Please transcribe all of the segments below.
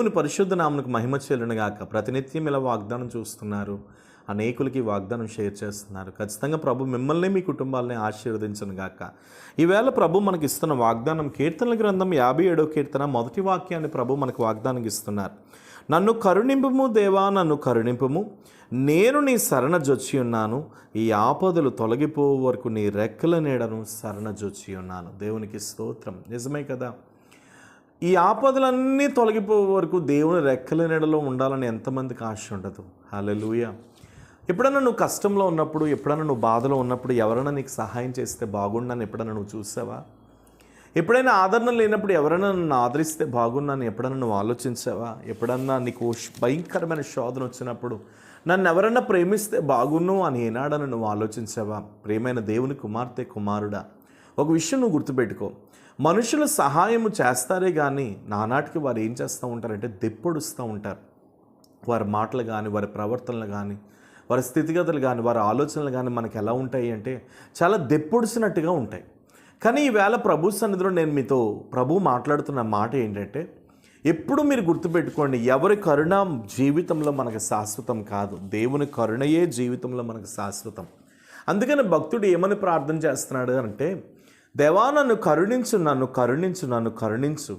దేవుని పరిశుద్ధ నామమునకు మహిమ చెల్లునుగాక. ప్రతినిత్యం ఇలా వాగ్దానం చూస్తున్నారు, అనేకులకి వాగ్దానం షేర్ చేస్తున్నారు. ఖచ్చితంగా ప్రభు మిమ్మల్ని మీ కుటుంబాలని ఆశీర్వదించునుగాక. ఈవేళ ప్రభు మనకి ఇస్తున్న వాగ్దానం కీర్తనల గ్రంథం 57వ కీర్తన మొదటి వాక్యాన్ని ప్రభు మనకు వాగ్దానం ఇస్తున్నారు. నన్ను కరుణింపుము దేవా, నన్ను కరుణింపుము, నేను నీ శరణ జొచ్చి ఉన్నాను. ఈ ఆపదలు తొలగిపో వరకు నీ రెక్కల నీడను శరణ జొచ్చి ఉన్నాను. దేవునికి స్తోత్రం. నిజమే కదా, ఈ ఆపదలన్నీ తొలగిపో వరకు దేవుని రెక్కల నీడలో ఉండాలని ఎంతమందికి ఆశ ఉండదు? హల్లెలూయా. ఎప్పుడైనా నువ్వు కష్టంలో ఉన్నప్పుడు, ఎప్పుడైనా నువ్వు బాధలో ఉన్నప్పుడు ఎవరైనా నీకు సహాయం చేస్తే బాగుండని ఎప్పుడైనా నువ్వు చూసావా? ఎప్పుడైనా ఆదరణ లేనప్పుడు ఎవరైనా నన్ను ఆదరిస్తే బాగున్నాను ఎప్పుడైనా నువ్వు ఆలోచించావా? ఎప్పుడన్నా నీకు భయంకరమైన శోధన వచ్చినప్పుడు నన్ను ఎవరన్నా ప్రేమిస్తే బాగున్ను అని ఏనాడని నువ్వు ఆలోచించావా? ప్రేమైన దేవుని కుమార్తె, కుమారుడా, ఒక విషయం నువ్వు గుర్తుపెట్టుకో. మనుషులు సహాయం చేస్తారే కానీ నానాటికి వారు ఏం చేస్తూ ఉంటారంటే దెప్పొడుస్తూ ఉంటారు. వారి మాటలు కానీ, వారి ప్రవర్తనలు కానీ, వారి స్థితిగతులు కానీ, వారి ఆలోచనలు కానీ మనకు ఎలా ఉంటాయి అంటే చాలా దెప్పొడిసినట్టుగా ఉంటాయి. కానీ ఈవేళ ప్రభు సన్నిధిలో నేను మీతో ప్రభు మాట్లాడుతున్న మాట ఏంటంటే, ఎప్పుడు మీరు గుర్తుపెట్టుకోండి, ఎవరి కరుణ జీవితంలో మనకు శాశ్వతం కాదు, దేవుని కరుణయే జీవితంలో మనకు శాశ్వతం. అందుకని భక్తుడు ఏమని ప్రార్థన చేస్తున్నాడు అంటే, దేవా నన్ను కరుణించు, నన్ను కరుణించు, నన్ను కరుణించు,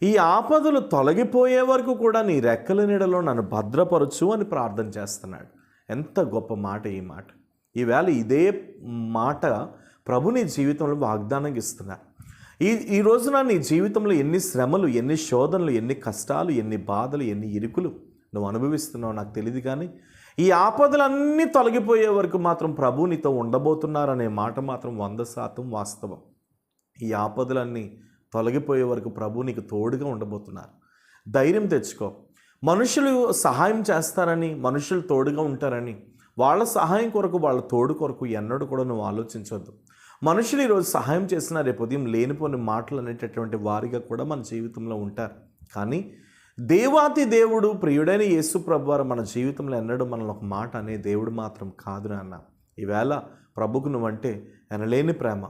ఈ ఆపదలు తొలగిపోయే వరకు కూడా నీ రెక్కల నీడలో నన్ను భద్రపరచు అని ప్రార్థన చేస్తున్నాడు. ఎంత గొప్ప మాట ఈ మాట. ఈవేళ ఇదే మాట ప్రభు నీ జీవితంలో వాగ్దానం ఇస్తున్నారు. ఈ రోజున నీ జీవితంలో ఎన్ని శ్రమలు, ఎన్ని శోధనలు, ఎన్ని కష్టాలు, ఎన్ని బాధలు, ఎన్ని ఇరుకులు నువ్వు అనుభవిస్తున్నావు నాకు తెలియదు, కానీ ఈ ఆపదలన్నీ తొలగిపోయే వరకు మాత్రం ప్రభు నీతో ఉండబోతున్నారనే మాట మాత్రం 100% వాస్తవం. ఈ ఆపదలన్నీ తొలగిపోయే వరకు ప్రభు నీకు తోడుగా ఉండబోతున్నారు. ధైర్యం తెచ్చుకో. మనుషులు సహాయం చేస్తారని, మనుషులు తోడుగా ఉంటారని, వాళ్ళ సహాయం కొరకు, వాళ్ళ తోడు కొరకు ఎన్నడూ కూడా నువ్వు ఆలోచించవద్దు. మనుషులు ఈరోజు సహాయం చేసిన రేపు ఉదయం లేనిపోని మాటలు అనేటటువంటి వారిగా కూడా మన జీవితంలో ఉంటారు. కానీ దేవాతి దేవుడు, ప్రియుడైన యేసు ప్రభువారు మన జీవితంలో ఎన్నడూ మనల్ని ఒక మాట అనే దేవుడు మాత్రం కాదు నాన్న. ఈవేళ ప్రభుకు నువ్వంటే ఎనలేని ప్రేమ,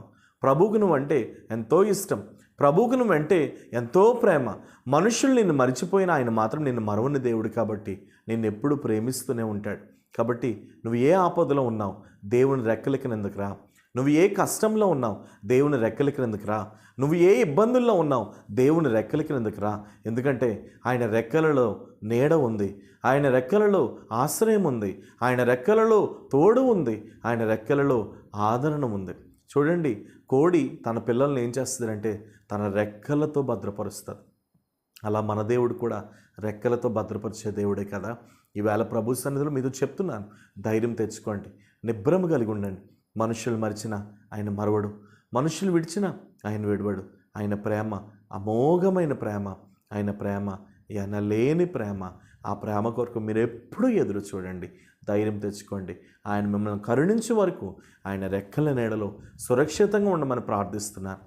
ప్రభువుకు నువ్వంటే ఎంతో ఇష్టం, ప్రభువుకు నువ్వంటే ఎంతో ప్రేమ. మనుషులు నిన్ను మరిచిపోయినా ఆయన మాత్రం నిన్ను మరవని దేవుడు కాబట్టి నిన్ను ఎప్పుడు ప్రేమిస్తూనే ఉంటాడు. కాబట్టి నువ్వు ఏ ఆపదలో ఉన్నావు, దేవుని రెక్కల కిందకు రా. నువ్వు ఏ కష్టంలో ఉన్నావు, దేవుని రెక్కల కిందకు రా. నువ్వు ఏ ఇబ్బందుల్లో ఉన్నావు, దేవుని రెక్కల కిందకు రా. ఎందుకంటే ఆయన రెక్కలలో నీడ ఉంది, ఆయన రెక్కలలో ఆశ్రయం ఉంది, ఆయన రెక్కలలో తోడు ఉంది, ఆయన రెక్కలలో ఆదరణ ఉంది. చూడండి, కోడి తన పిల్లల్ని ఏం చేస్తుందంటే తన రెక్కలతో భద్రపరుస్తుంది. అలా మన దేవుడు కూడా రెక్కలతో భద్రపరిచే దేవుడే కదా. ఈవేళ ప్రభు సన్నిధిలో మీతో చెప్తున్నాను, ధైర్యం తెచ్చుకోండి, నిబ్బరం కలిగి ఉండండి. మనుషులు మరిచినా ఆయన మరవడు, మనుషులు విడిచినా ఆయన విడవడు. ఆయన ప్రేమ అమోఘమైన ప్రేమ, ఆయన ప్రేమ ఎనలేని ప్రేమ. ఆ ప్రేమ కొరకు మీరు ఎప్పుడూ ఎదురు చూడండి, ధైర్యం తెచ్చుకోండి. ఆయన మిమ్మల్ని కరుణించే వరకు ఆయన రెక్కల నీడలో సురక్షితంగా ఉండమని ప్రార్థిస్తున్నాను,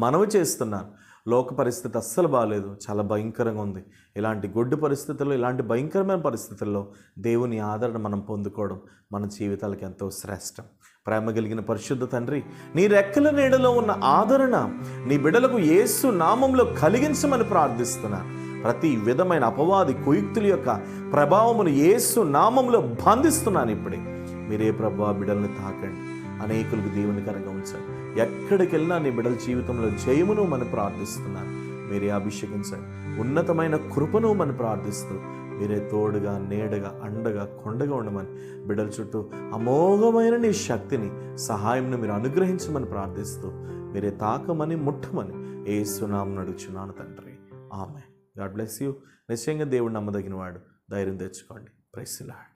మనవి చేస్తున్నాను. లోక పరిస్థితి అస్సలు బాగాలేదు, చాలా భయంకరంగా ఉంది. ఇలాంటి గొడ్డు పరిస్థితుల్లో, ఇలాంటి భయంకరమైన పరిస్థితుల్లో దేవుని ఆదరణ మనం పొందుకోవడం మన జీవితాలకు ఎంతో శ్రేష్టం. ప్రేమ కలిగిన పరిశుద్ధ తండ్రి, నీ రెక్కల నీడలో ఉన్న ఆదరణ నీ బిడ్డలకు యేసు నామంలో కలిగించమని ప్రార్థిస్తున్నా. ప్రతి విధమైన అపవాది కుయుక్తుల యొక్క ప్రభావమును యేసు నామంలో బంధిస్తున్నాను. ఇప్పుడే మీరే ప్రభు బిడ్డల్ని తాకండి, అనేకులకు దీవెనకరంగా ఉంచండి. ఎక్కడికి వెళ్ళినా నీ బిడ్డల జీవితంలో జయమును మనం ప్రార్థిస్తున్నాను. మీరే అభిషేకించండి, ఉన్నతమైన కృపను మనం ప్రార్థిస్తూ మీరే తోడుగా, నీడగా, అండగా, కొండగా ఉండమని బిడ్డల చుట్టూ అమోఘమైన నీ శక్తిని, సహాయంను మీరు అనుగ్రహించమని ప్రార్థిస్తూ మీరే తాకమని, ముట్టమని యేసు నామమున అడుగుచున్నాను తండ్రి. ఆమేన్. God bless you. నిశ్చయంగా దేవుడు నమ్మదగిన వాడు. ధైర్యం తెచ్చుకోండి. Praise the lord.